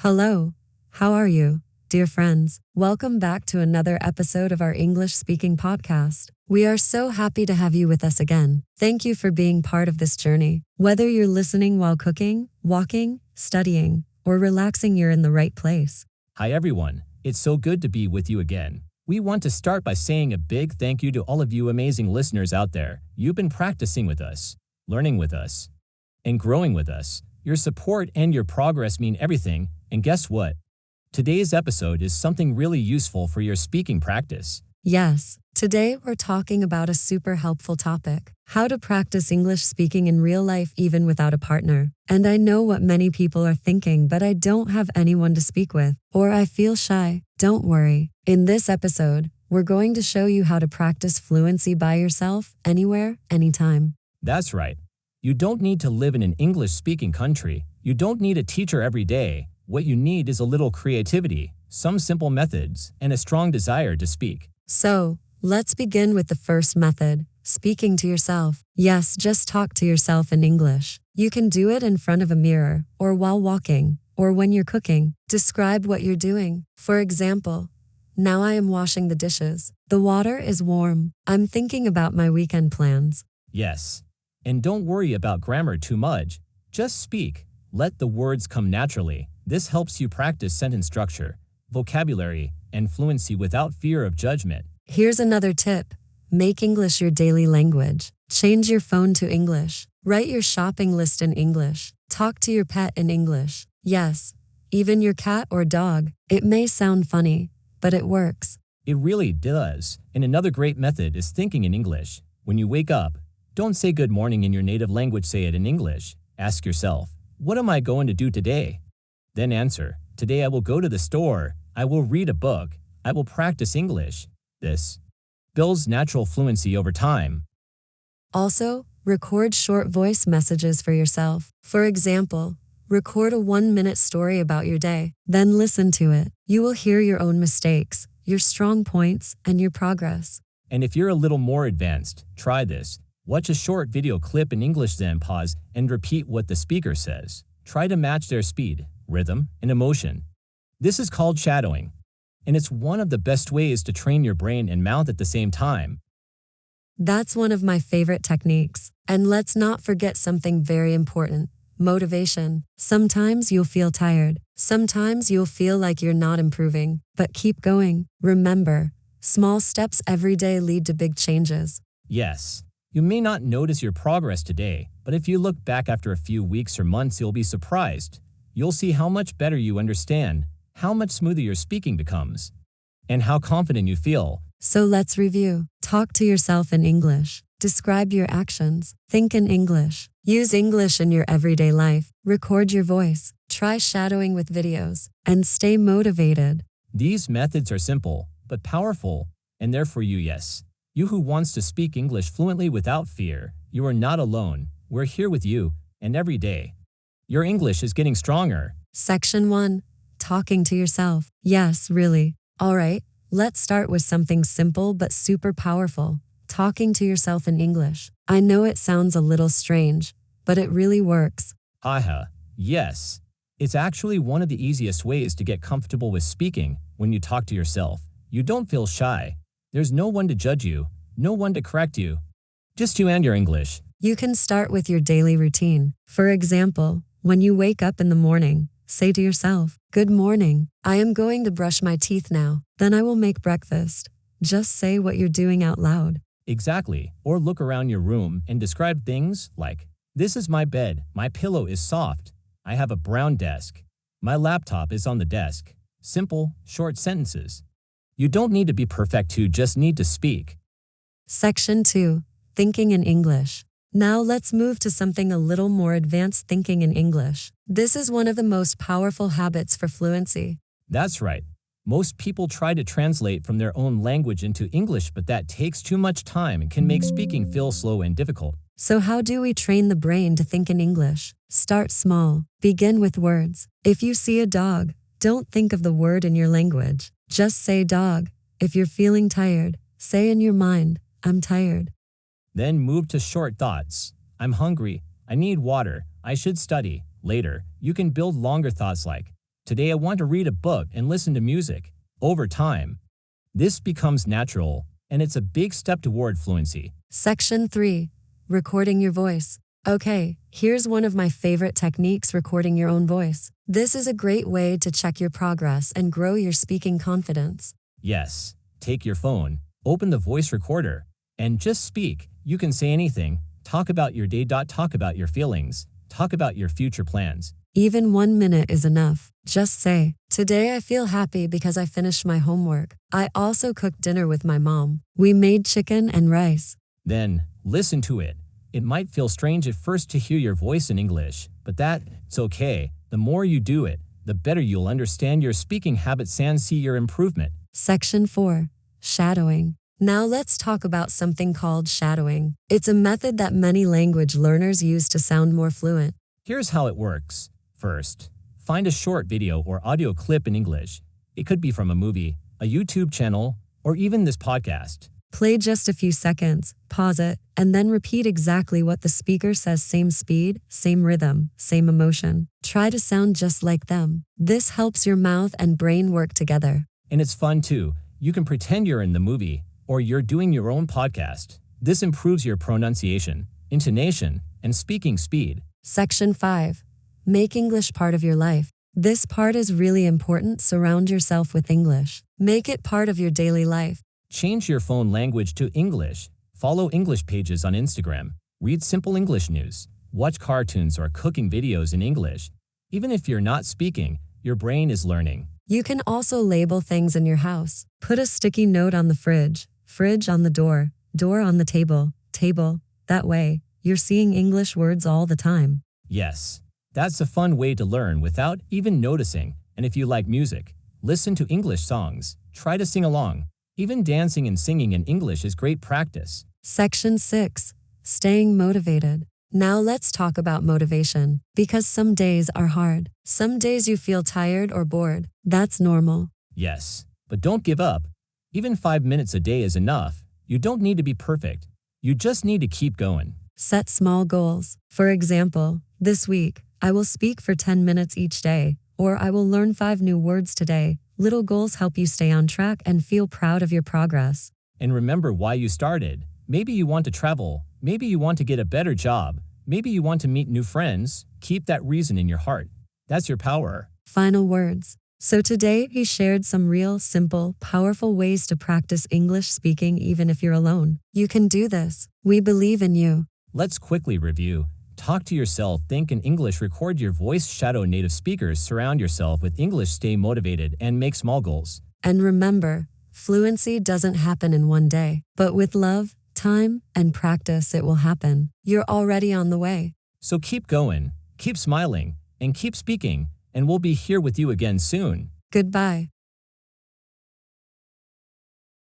Hello, how are you, dear friends? Welcome back to another episode of our English speaking podcast. We are so happy to have you with us again. Thank you for being part of this journey. Whether you're listening while cooking, walking, studying, or relaxing, you're in the right place. Hi everyone, it's so good to be with you again. We want to start by saying a big thank you to all of you amazing listeners out there. You've been practicing with us, learning with us, and growing with us. Your support and your progress mean everything, and guess what? Today's episode is something really useful for your speaking practice. Yes, today we're talking about a super helpful topic: how to practice English speaking in real life even without a partner. And I know what many people are thinking, but I don't have anyone to speak with, or I feel shy. Don't worry. In this episode, we're going to show you how to practice fluency by yourself, anywhere, anytime. That's right. You don't need to live in an English-speaking country. You don't need a teacher every day. What you need is a little creativity, some simple methods, and a strong desire to speak. So, let's begin with the first method: speaking to yourself. Yes, just talk to yourself in English. You can do it in front of a mirror, or while walking, or when you're cooking. Describe what you're doing. For example, now I am washing the dishes. The water is warm. I'm thinking about my weekend plans. Yes. And don't worry about grammar too much. Just speak. Let the words come naturally. This helps you practice sentence structure, vocabulary, and fluency without fear of judgment. Here's another tip: make English your daily language. Change your phone to English. Write your shopping list in English. Talk to your pet in English. Yes, even your cat or dog. It may sound funny, but it works. It really does. And another great method is thinking in English. When you wake up, don't say good morning in your native language, say it in English. Ask yourself, what am I going to do today? Then answer, today I will go to the store, I will read a book, I will practice English. This builds natural fluency over time. Also, record short voice messages for yourself. For example, record a 1-minute story about your day, then listen to it. You will hear your own mistakes, your strong points, and your progress. And if you're a little more advanced, try this. Watch a short video clip in English, then pause and repeat what the speaker says. Try to match their speed, rhythm, and emotion. This is called shadowing, and it's one of the best ways to train your brain and mouth at the same time. That's one of my favorite techniques. And let's not forget something very important: motivation. Sometimes you'll feel tired. Sometimes you'll feel like you're not improving, but keep going. Remember, small steps every day lead to big changes. Yes. You may not notice your progress today, but if you look back after a few weeks or months, you'll be surprised. You'll see how much better you understand, how much smoother your speaking becomes, and how confident you feel. So let's review. Talk to yourself in English. Describe your actions. Think in English. Use English in your everyday life. Record your voice. Try shadowing with videos. And stay motivated. These methods are simple, but powerful, and they're for you, yes. You who wants to speak English fluently without fear. You are not alone. We're here with you, and every day. Your English is getting stronger. Section 1. Talking to yourself. Yes, really. All right, let's start with something simple but super powerful: talking to yourself in English. I know it sounds a little strange, but it really works. Aha, yes. It's actually one of the easiest ways to get comfortable with speaking. When you talk to yourself, you don't feel shy. There's no one to judge you, no one to correct you. Just you and your English. You can start with your daily routine. For example, when you wake up in the morning, say to yourself, "Good morning. I am going to brush my teeth now. Then I will make breakfast." Just say what you're doing out loud. Exactly. Or look around your room and describe things like, this is my bed, my pillow is soft, I have a brown desk, my laptop is on the desk. Simple, short sentences. You don't need to be perfect, you just need to speak. Section 2. Thinking in English. Now let's move to something a little more advanced: thinking in English. This is one of the most powerful habits for fluency. That's right. Most people try to translate from their own language into English, but that takes too much time and can make speaking feel slow and difficult. So how do we train the brain to think in English? Start small. Begin with words. If you see a dog, don't think of the word in your language. Just say dog. If you're feeling tired, say in your mind, I'm tired. Then move to short thoughts. I'm hungry. I need water. I should study. Later, you can build longer thoughts like, Today I want to read a book and listen to music. Over time, this becomes natural, and it's a big step toward fluency. Section 3. Recording your voice. Okay, here's one of my favorite techniques: recording your own voice. This is a great way to check your progress and grow your speaking confidence. Yes, take your phone, open the voice recorder, and just speak. You can say anything. Talk about your day. Talk about your feelings. Talk about your future plans. Even 1 minute is enough. Just say, "Today I feel happy because I finished my homework. I also cooked dinner with my mom. We made chicken and rice." Then, listen to it. It might feel strange at first to hear your voice in English, but that's okay. The more you do it, the better you'll understand your speaking habits and see your improvement. Section 4. Shadowing. Now let's talk about something called shadowing. It's a method that many language learners use to sound more fluent. Here's how it works. First, find a short video or audio clip in English. It could be from a movie, a YouTube channel, or even this podcast. Play just a few seconds, pause it, and then repeat exactly what the speaker says. Same speed, same rhythm, same emotion. Try to sound just like them. This helps your mouth and brain work together. And it's fun too. You can pretend you're in the movie, or you're doing your own podcast. This improves your pronunciation, intonation, and speaking speed. Section 5. Make English part of your life. This part is really important. Surround yourself with English. Make it part of your daily life. Change your phone language to English. Follow English pages on Instagram. Read simple English news. Watch cartoons or cooking videos in English. Even if you're not speaking, your brain is learning. You can also label things in your house. Put a sticky note on the fridge on the door, door on the table, table. That way, you're seeing English words all the time. Yes, that's a fun way to learn without even noticing. And if you like music, listen to English songs. Try to sing along. Even dancing and singing in English is great practice. Section 6. Staying motivated. Now let's talk about motivation. Because some days are hard. Some days you feel tired or bored. That's normal. Yes, but don't give up. Even 5 minutes a day is enough. You don't need to be perfect. You just need to keep going. Set small goals. For example, this week, I will speak for 10 minutes each day, or I will learn 5 new words today. Little goals help you stay on track and feel proud of your progress. And remember why you started. Maybe you want to travel. Maybe you want to get a better job. Maybe you want to meet new friends. Keep that reason in your heart. That's your power. Final words. So today we shared some real, simple, powerful ways to practice English speaking even if you're alone. You can do this. We believe in you. Let's quickly review. Talk to yourself, think in English, record your voice, shadow native speakers, surround yourself with English, stay motivated, and make small goals. And remember, fluency doesn't happen in one day, but with love, time, and practice it will happen. You're already on the way. So keep going, keep smiling, and keep speaking, and we'll be here with you again soon. Goodbye.